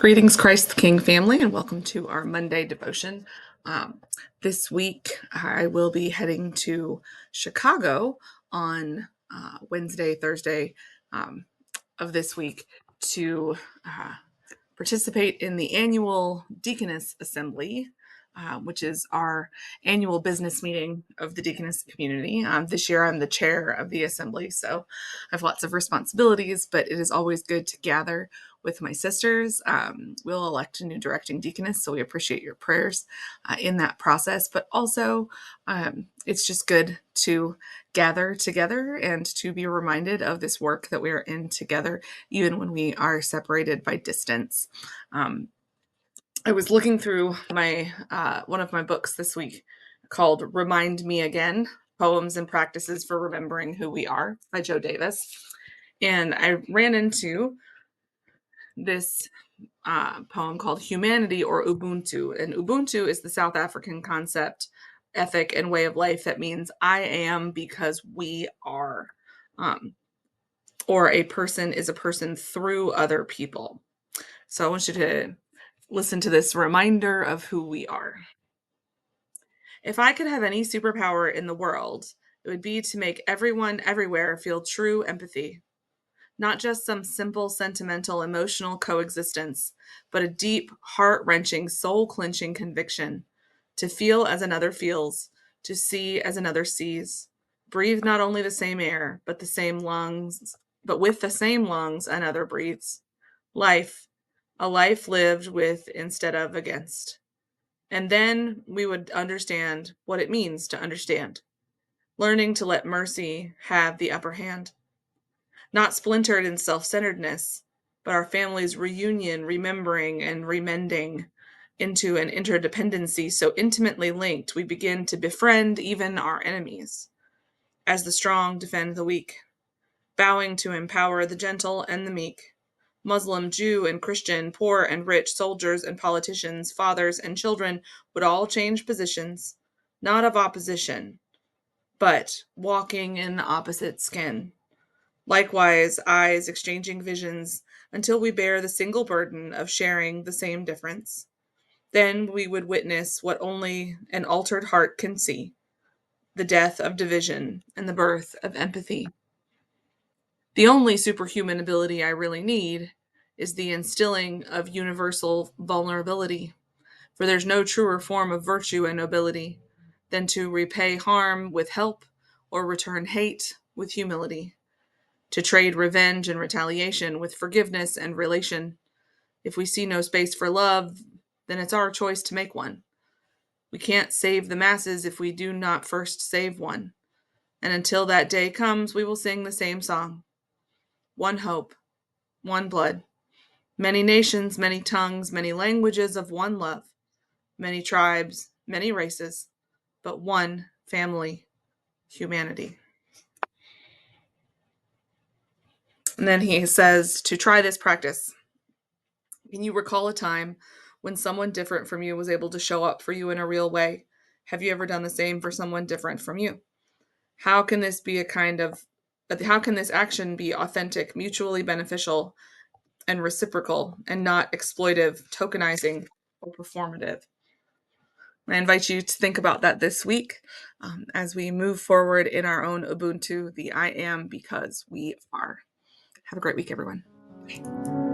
Greetings, Christ the King family, and welcome to our Monday devotion. This week, I will be heading to Chicago on Wednesday, Thursday of this week to participate in the annual Deaconess Assembly, which is our annual business meeting of the Deaconess community. This year, I'm the chair of the assembly, so I have lots of responsibilities, but it is always good to gather with my sisters. We'll elect a new directing deaconess, so we appreciate your prayers in that process, but also it's just good to gather together and to be reminded of this work that we are in together, even when we are separated by distance. I was looking through my one of my books this week called Remind Me Again, Poems and Practices for Remembering Who We Are by Joe Davis. And I ran into this poem called Humanity or Ubuntu. And Ubuntu is the South African concept, ethic, and way of life that means I am because we are. Or a person is a person through other people. So I want you to listen to this reminder of who we are. If I could have any superpower in the world, it would be to make everyone everywhere feel true empathy. Not just some simple, sentimental, emotional coexistence, but a deep, heart-wrenching, soul-clenching conviction. To feel as another feels, to see as another sees. Breathe not only the same air, but with the same lungs another breathes. Life, a life lived with instead of against. And then we would understand what it means to understand. Learning to let mercy have the upper hand. Not splintered in self-centeredness, but our family's reunion, remembering and remending into an interdependency so intimately linked we begin to befriend even our enemies. As the strong defend the weak, vowing to empower the gentle and the meek. Muslim, Jew, and Christian, poor and rich, soldiers and politicians, fathers and children would all change positions, not of opposition, but walking in the opposite skin. Likewise, eyes exchanging visions until we bear the single burden of sharing the same difference. Then we would witness what only an altered heart can see, the death of division and the birth of empathy. The only superhuman ability I really need is the instilling of universal vulnerability, for there's no truer form of virtue and nobility than to repay harm with help or return hate with humility, to trade revenge and retaliation with forgiveness and relation. If we see no space for love, then it's our choice to make one. We can't save the masses if we do not first save one. And until that day comes, we will sing the same song. One hope, one blood, many nations, many tongues, many languages of one love, many tribes, many races, but one family, humanity. And then he says to try this practice. Can you recall a time when someone different from you was able to show up for you in a real way? Have you ever done the same for someone different from you? How can this action be authentic, mutually beneficial, and reciprocal, and not exploitive, tokenizing, or performative? I invite you to think about that this week as we move forward in our own Ubuntu, the I am because we are. Have a great week, everyone. Bye.